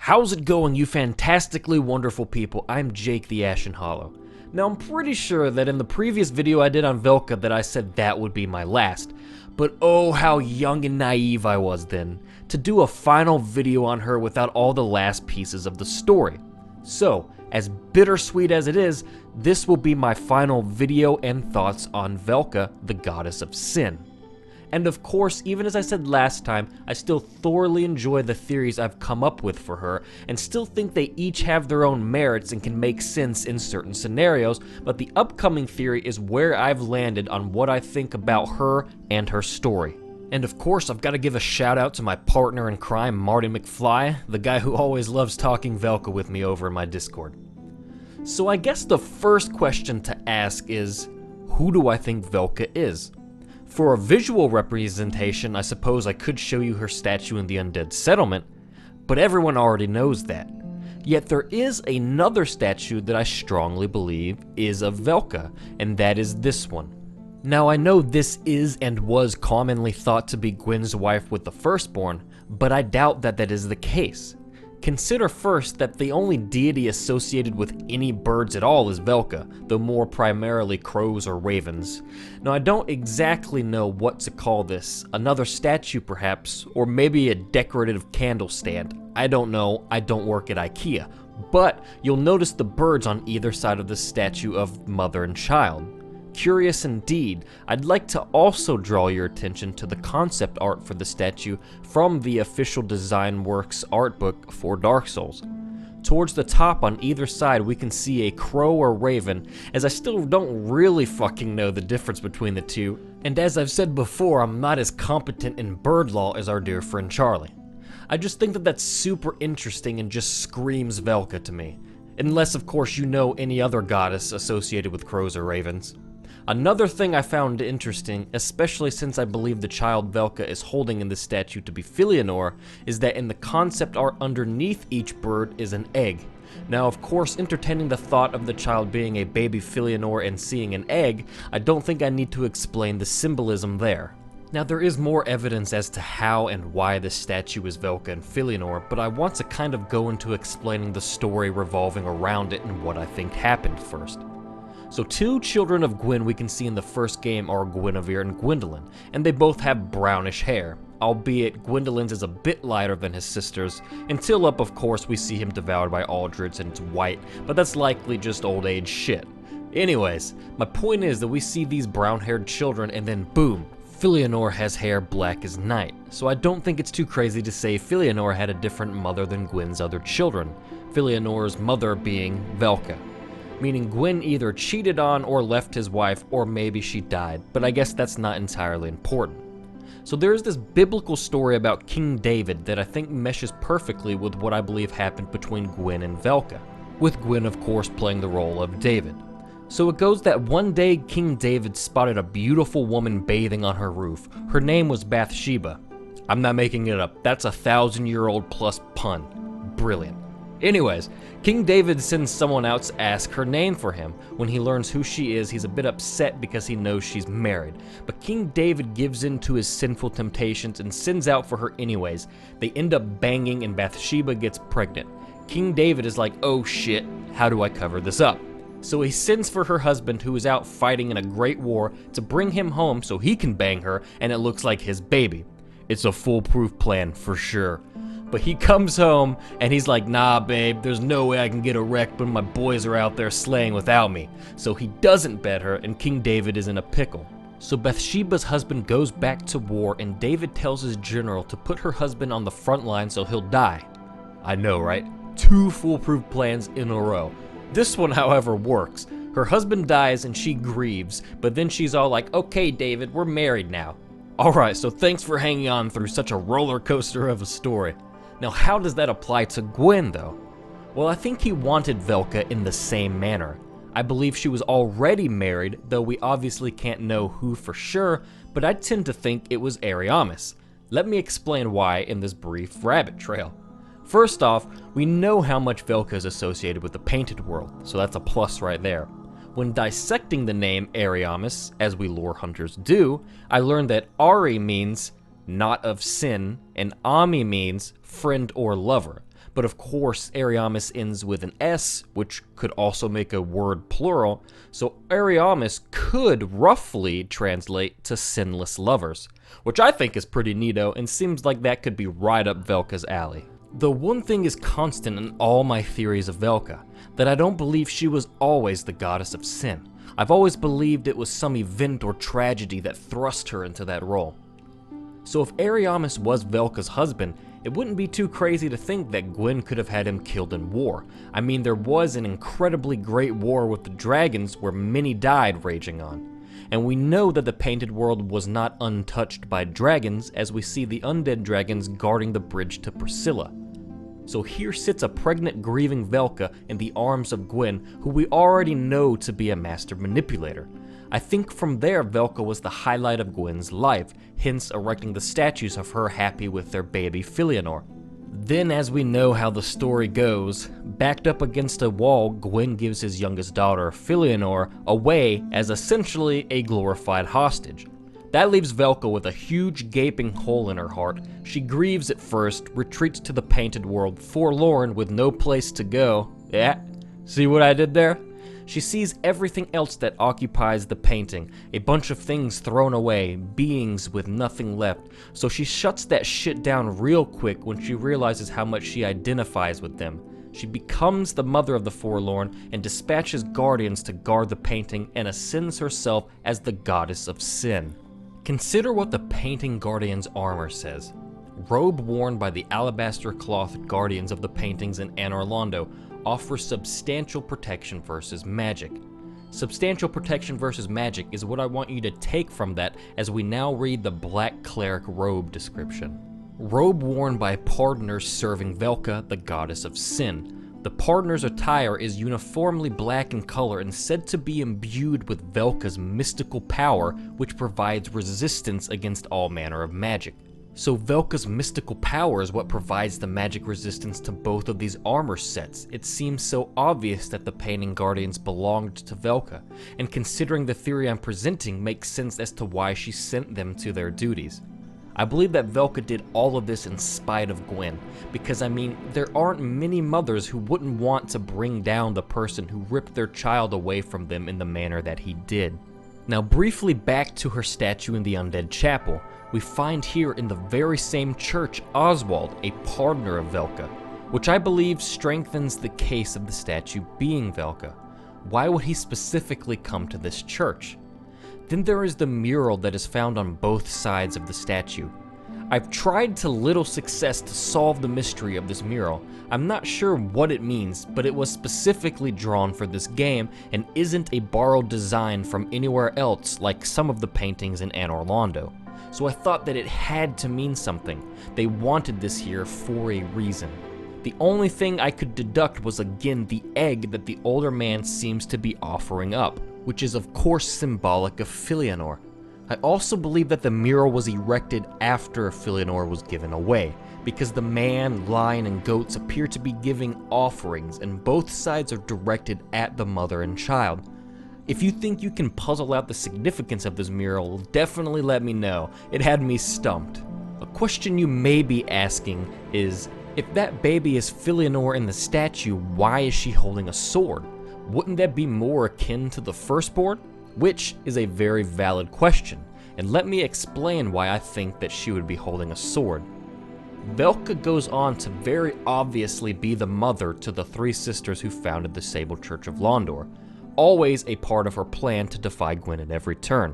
How's it going, you fantastically wonderful people? I'm Jake the Ashen Hollow. Now, I'm pretty sure that in the previous video I did on Velka that I said that would be my last, but oh how young and naive I was then, to do a final video on her without all the last pieces of the story. So, as bittersweet as it is, this will be my final video and thoughts on Velka, the Goddess of Sin. And of course, even as I said last time, I still thoroughly enjoy the theories I've come up with for her, and still think they each have their own merits and can make sense in certain scenarios, but the upcoming theory is where I've landed on what I think about her and her story. And of course, I've got to give a shout out to my partner in crime, Marty McFly, the guy who always loves talking Velka with me over in my Discord. So I guess the first question to ask is, who do I think Velka is? For a visual representation, I suppose I could show you her statue in the Undead Settlement, but everyone already knows that. Yet there is another statue that I strongly believe is of Velka, and that is this one. Now I know this is and was commonly thought to be Gwyn's wife with the firstborn, but I doubt that that is the case. Consider first that the only deity associated with any birds at all is Velka, though more primarily crows or ravens. Now I don't exactly know what to call this, another statue perhaps, or maybe a decorative candle stand. I don't know, I don't work at IKEA. But you'll notice the birds on either side of the statue of mother and child. Curious indeed. I'd like to also draw your attention to the concept art for the statue from the official Design Works art book for Dark Souls. Towards the top on either side we can see a crow or raven, as I still don't really fucking know the difference between the two, and as I've said before, I'm not as competent in bird law as our dear friend Charlie. I just think that that's super interesting and just screams Velka to me. Unless of course you know any other goddess associated with crows or ravens. Another thing I found interesting, especially since I believe the child Velka is holding in the statue to be Filianor, is that in the concept art underneath each bird is an egg. Now of course, entertaining the thought of the child being a baby Filianor and seeing an egg, I don't think I need to explain the symbolism there. Now there is more evidence as to how and why this statue is Velka and Filianor, but I want to kind of go into explaining the story revolving around it and what I think happened first. So two children of Gwyn we can see in the first game are Guinevere and Gwendolyn, and they both have brownish hair, albeit Gwendolyn's is a bit lighter than his sister's, until up of course we see him devoured by Aldrids and it's white, but that's likely just old age shit. Anyways, my point is that we see these brown-haired children and then boom, Filianor has hair black as night, so I don't think it's too crazy to say Filianor had a different mother than Gwyn's other children, Filianor's mother being Velka. Meaning Gwyn either cheated on or left his wife, or maybe she died, but I guess that's not entirely important. So there's this biblical story about King David that I think meshes perfectly with what I believe happened between Gwyn and Velka, with Gwyn of course playing the role of David. So it goes that one day King David spotted a beautiful woman bathing on her roof. Her name was Bathsheba. I'm not making it up, that's a 1,000-year-old plus pun. Brilliant. Anyways, King David sends someone out to ask her name for him. When he learns who she is, he's a bit upset because he knows she's married. But King David gives in to his sinful temptations and sends out for her anyways. They end up banging and Bathsheba gets pregnant. King David is like, oh shit, how do I cover this up? So he sends for her husband, who is out fighting in a great war, to bring him home so he can bang her and it looks like his baby. It's a foolproof plan for sure. But he comes home and he's like, nah babe, there's no way I can get erect when my boys are out there slaying without me. So he doesn't bet her and King David is in a pickle. So Bathsheba's husband goes back to war and David tells his general to put her husband on the front line so he'll die. I know, right? 2 foolproof plans in a row. This one, however, works. Her husband dies and she grieves, but then she's all like, okay David, we're married now. Alright, so thanks for hanging on through such a roller coaster of a story. Now how does that apply to Gwyn though? Well, I think he wanted Velka in the same manner. I believe she was already married, though we obviously can't know who for sure, but I tend to think it was Ariamis. Let me explain why in this brief rabbit trail. First off, we know how much Velka is associated with the painted world, so that's a plus right there. When dissecting the name Ariamis, as we lore hunters do, I learned that Ari means not of sin, and Ami means friend or lover. but of course Ariamis ends with an S, which could also make a word plural, so Ariamis could roughly translate to sinless lovers, which I think is pretty neato and seems like that could be right up Velka's alley. Though one thing is constant in all my theories of Velka, that I don't believe she was always the goddess of sin. I've always believed it was some event or tragedy that thrust her into that role. So if Ariamis was Velka's husband, it wouldn't be too crazy to think that Gwyn could have had him killed in war. I mean, there was an incredibly great war with the dragons where many died raging on. And we know that the Painted World was not untouched by dragons, as we see the undead dragons guarding the bridge to Priscilla. So here sits a pregnant, grieving Velka in the arms of Gwyn, who we already know to be a master manipulator. I think from there Velka was the highlight of Gwyn's life, hence erecting the statues of her happy with their baby Filianor. Then, as we know how the story goes, backed up against a wall, Gwyn gives his youngest daughter, Filianor, away as essentially a glorified hostage. That leaves Velka with a huge gaping hole in her heart. She grieves at first, retreats to the Painted World, forlorn with no place to go. Yeah, see what I did there? She sees everything else that occupies the painting, a bunch of things thrown away, beings with nothing left, so she shuts that shit down real quick when she realizes how much she identifies with them. She becomes the mother of the forlorn and dispatches guardians to guard the painting and ascends herself as the goddess of sin. Consider what the painting guardian's armor says. Robe worn by the alabaster cloth guardians of the paintings in Anor Londo offers substantial protection versus magic. Substantial protection versus magic is what I want you to take from that as we now read the Black Cleric robe description. Robe worn by pardoners serving Velka, the goddess of sin. The pardoner's attire is uniformly black in color and said to be imbued with Velka's mystical power, which provides resistance against all manner of magic. So Velka's mystical power is what provides the magic resistance to both of these armor sets. It seems so obvious that the painting guardians belonged to Velka, and considering the theory I'm presenting makes sense as to why she sent them to their duties. I believe that Velka did all of this in spite of Gwyn, because I mean, there aren't many mothers who wouldn't want to bring down the person who ripped their child away from them in the manner that he did. Now briefly back to her statue in the Undead Chapel, we find here in the very same church Oswald, a pardoner of Velka, which I believe strengthens the case of the statue being Velka. Why would he specifically come to this church? Then there is the mural that is found on both sides of the statue. I've tried to little success to solve the mystery of this mural. I'm not sure what it means, but it was specifically drawn for this game and isn't a borrowed design from anywhere else like some of the paintings in Anor Londo. So I thought that it had to mean something. They wanted this here for a reason. The only thing I could deduct was again the egg that the older man seems to be offering up, which is of course symbolic of Filianor. I also believe that the mural was erected after Filianor was given away, because the man, lion, and goats appear to be giving offerings, and both sides are directed at the mother and child. If you think you can puzzle out the significance of this mural, definitely let me know. It had me stumped. A question you may be asking is, if that baby is Filianor in the statue, why is she holding a sword? Wouldn't that be more akin to the firstborn? Which is a very valid question, and let me explain why I think that she would be holding a sword. Velka goes on to very obviously be the mother to the three sisters who founded the Sable Church of Londor, always a part of her plan to defy Gwyn at every turn.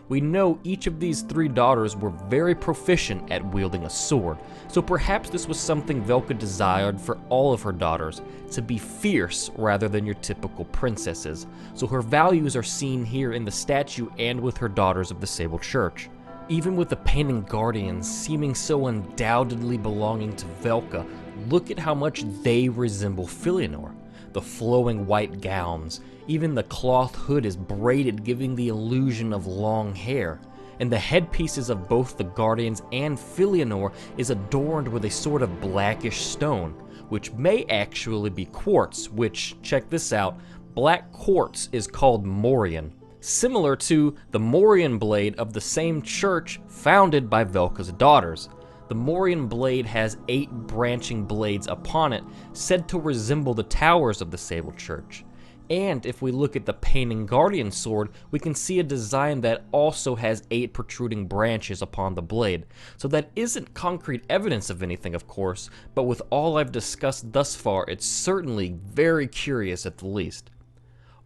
We know each of these three daughters were very proficient at wielding a sword, so perhaps this was something Velka desired for all of her daughters, to be fierce rather than your typical princesses, so her values are seen here in the statue and with her daughters of the Sable Church. Even with the painting guardians seeming so undoubtedly belonging to Velka, look at how much they resemble Filianor. The flowing white gowns, even the cloth hood is braided, giving the illusion of long hair, and the headpieces of both the guardians and Filianor is adorned with a sort of blackish stone, which may actually be quartz, which, check this out, black quartz is called Morian, similar to the Morian blade of the same church founded by Velka's daughters. The Morian blade has 8 branching blades upon it, said to resemble the towers of the Sable Church. And if we look at the Painting Guardian sword, we can see a design that also has 8 protruding branches upon the blade. So that isn't concrete evidence of anything, of course, but with all I've discussed thus far, it's certainly very curious at the least.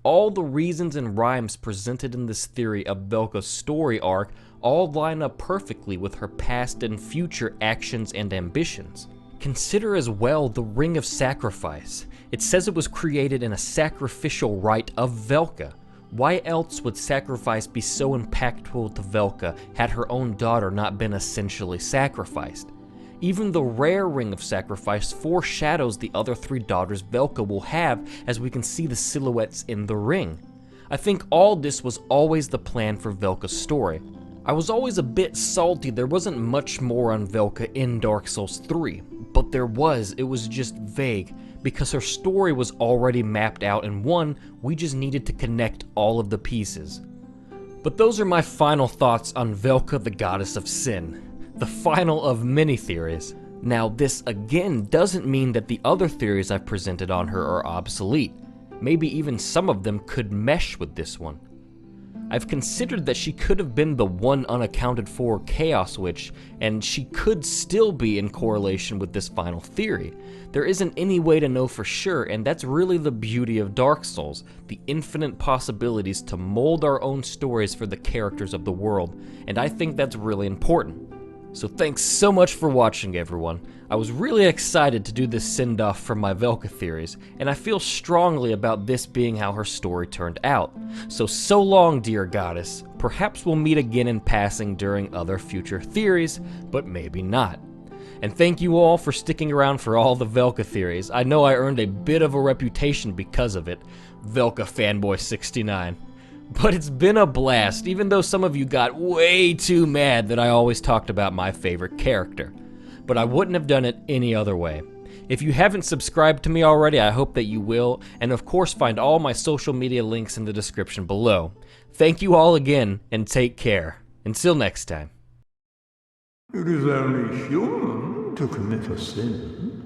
All the reasons and rhymes presented in this theory of Velka's story arc all line up perfectly with her past and future actions and ambitions. Consider as well the Ring of Sacrifice. It says it was created in a sacrificial rite of Velka. Why else would sacrifice be so impactful to Velka had her own daughter not been essentially sacrificed? Even the rare Ring of Sacrifice foreshadows the other 3 daughters Velka will have, as we can see the silhouettes in the ring. I think all this was always the plan for Velka's story. I was always a bit salty there wasn't much more on Velka in Dark Souls 3, but there was, it was just vague, because her story was already mapped out in 1, we just needed to connect all of the pieces. But those are my final thoughts on Velka the Goddess of Sin. The final of many theories. Now this again doesn't mean that the other theories I've presented on her are obsolete. Maybe even some of them could mesh with this one. I've considered that she could have been the one unaccounted for Chaos Witch, and she could still be in correlation with this final theory. There isn't any way to know for sure, and that's really the beauty of Dark Souls, the infinite possibilities to mold our own stories for the characters of the world, and I think that's really important. So thanks so much for watching, everyone. I was really excited to do this send-off from my Velka theories, and I feel strongly about this being how her story turned out. So long, dear goddess. Perhaps we'll meet again in passing during other future theories, but maybe not. And thank you all for sticking around for all the Velka theories. I know I earned a bit of a reputation because of it. Velka Fanboy 69. But it's been a blast, even though some of you got way too mad that I always talked about my favorite character. But I wouldn't have done it any other way. If you haven't subscribed to me already, I hope that you will, and of course find all my social media links in the description below. Thank you all again, and take care. Until next time. It is only human to commit a sin.